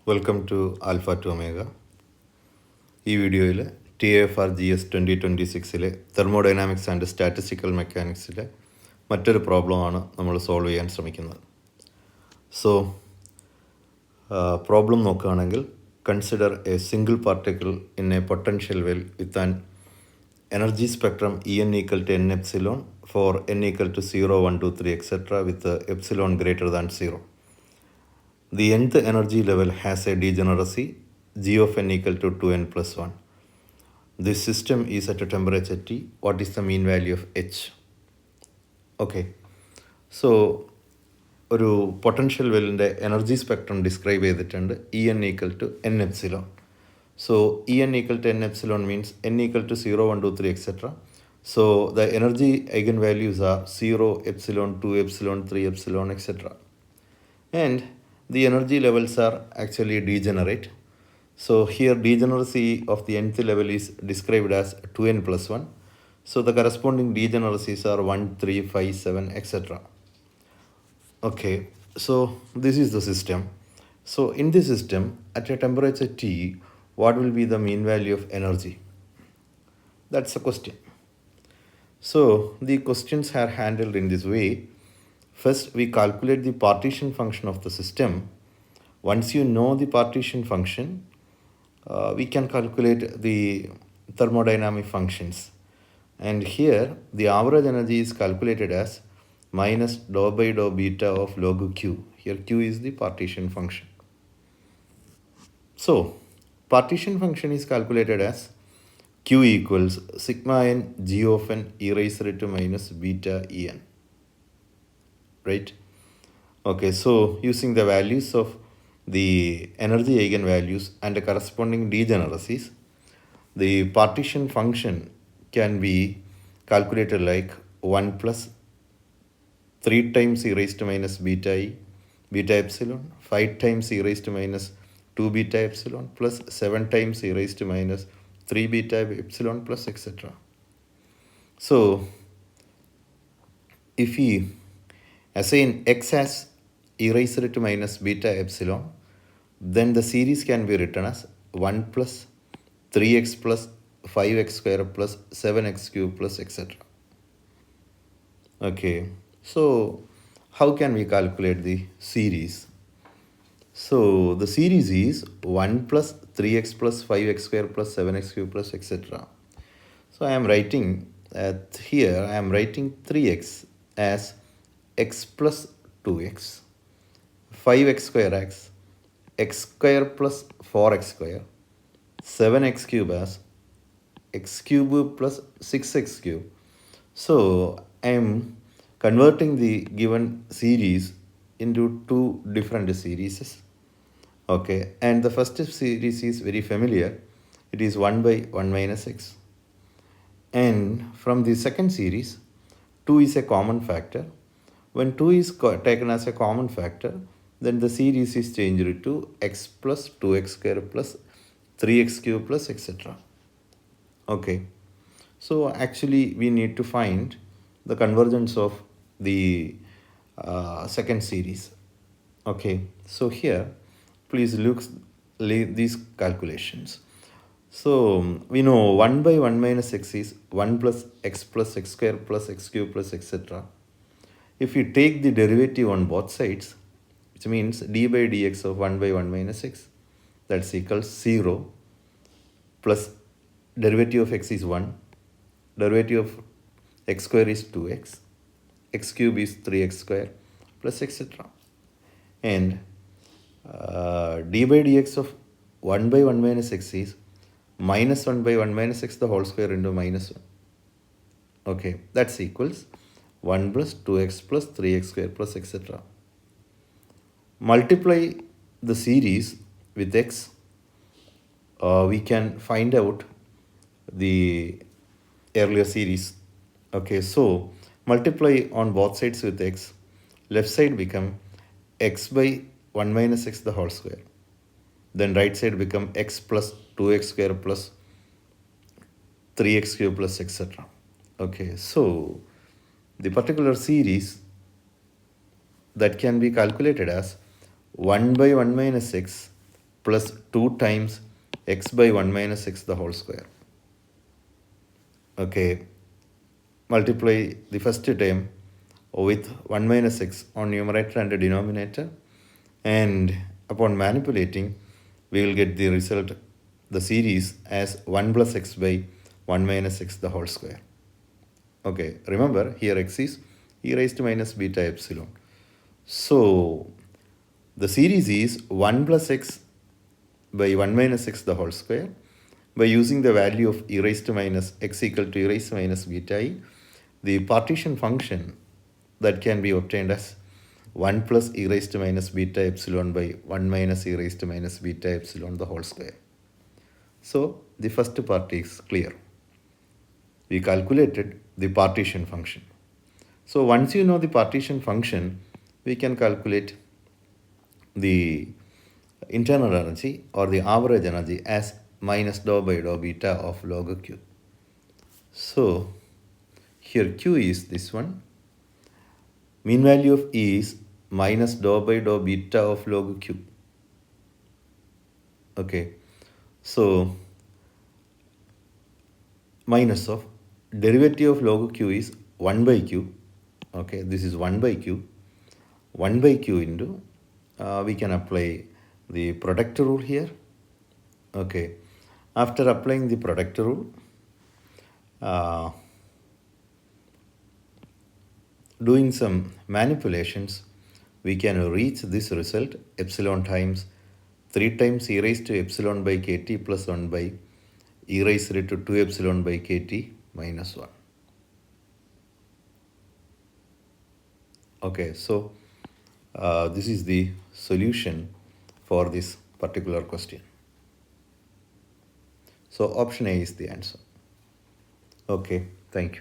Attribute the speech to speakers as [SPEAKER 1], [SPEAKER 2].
[SPEAKER 1] Welcome to alpha to omega. ഈ വീഡിയോയിൽ TIFR GS 2026 thermodynamics and statistical മെക്കാനിക്സിലെ മറ്റൊരു പ്രോബ്ലമാണ് നമ്മൾ സോൾവ് ചെയ്യാൻ ശ്രമിക്കുന്നത്. സോ പ്രോബ്ലം നോക്കുകയാണെങ്കിൽ, consider a single particle in a potential well with an energy spectrum En equal to n epsilon for n equal to 0, 1, 2, 3, etc. with epsilon greater than 0. The nth energy level has a degeneracy g of n equal to 2n plus 1. This system is at a temperature T. What is the mean value of H? Okay. So, ഒരു potential വെല്ലിൻ്റെ energy spectrum describe ചെയ്തിട്ടുണ്ട് En equal to n epsilon. So En equal to n epsilon means n equal to 0, 1, 2, 3, etc. So the energy eigenvalues are 0, epsilon, 2 epsilon, 3 epsilon, etc. And the energy levels are actually degenerate. So here degeneracy of the nth level is described as 2n plus 1. So the corresponding degeneracies are 1, 3, 5, 7, etc. Okay, so this is the system. So in this system, at a temperature T, what will be the mean value of energy? That's the question. So the questions are handled in this way. First, we calculate the partition function of the system. Once you know the partition function, we can calculate the thermodynamic functions. And here, the average energy is calculated as minus dou by dou beta of log Q. Here Q is the partition function. So, partition function is calculated as Q equals sigma n g of n e raised to minus beta en. Right? Okay, so using the values of the energy eigenvalues and the corresponding degeneracies, the partition function can be calculated like 1 plus 3 times e raised to minus beta epsilon, 5 times e raised to minus 2 beta epsilon plus 7 times e raised to minus 3 beta epsilon plus etc. So, if we assign x as e raised to minus beta epsilon, then the series can be written as 1 plus 3x plus 5x square plus 7x cube plus etc. Okay, so how can we calculate the series? So the series is 1 plus 3x plus 5x square plus 7x cube plus etc. So I am writing here, I am writing 3x as x plus 2x, 5x square x square plus 4x square, 7x cube as x cube plus 6x cube. So I am converting the given series into two different series. Okay, and the first series is very familiar. It is 1 by 1 minus x. And from the second series, 2 is a common factor. When 2 is taken as a common factor, then the series is changed to x plus 2x square plus 3x cube plus etc. Okay, so actually we need to find the convergence of the second series. Okay, so here please look these calculations. So we know 1 by 1 minus x is 1 plus x square plus x cube plus etc. If we take the derivative on both sides, which means d by dx of 1 by 1 minus x, that's equals 0 plus derivative of x is 1, derivative of x square is 2x, x cube is 3x square plus etc. And d by dx of 1 by 1 minus x is minus 1 by 1 minus x the whole square into minus 1. Okay, that's equals 1 plus 2x plus 3x square plus etc. Multiply the series with x, we can find out the earlier series. Okay, so multiply on both sides with x, left side become x by 1 minus x the whole square. Then right side become x plus 2x square plus 3x cube plus etc. Okay, so the particular series that can be calculated as 1 by 1 minus x plus 2 times x by 1 minus x the whole square. Okay, multiply the first term with 1 minus x on numerator and denominator, and upon manipulating we will get the result, the series, as 1 plus x by 1 minus x the whole square. Okay, remember here x is e raised to minus beta epsilon. So the series is 1 plus x by 1 minus x the whole square. By using the value of e raised to minus x equal to e raised to minus beta I, the partition function that can be obtained as 1 plus e raised to minus beta epsilon by 1 minus e raised to minus beta epsilon the whole square. So the first part is clear. We calculated the partition function. So once you know the partition function, we can calculate the internal energy or the average energy as minus dou by dou beta of log Q. So here Q is this one. Mean value of E is minus dou by dou beta of log Q. Okay, so minus of derivative of log Q is 1 by Q. Okay, this is 1 by Q. 1 by Q into, we can apply the product rule here. Okay, after applying the product rule, doing some manipulations, we can reach this result, epsilon times 3 times e raised to epsilon by kt plus 1 by e raised to 2 epsilon by kt minus 1. Okay, so this is the solution for this particular question. So option A is the answer. Okay, thank you.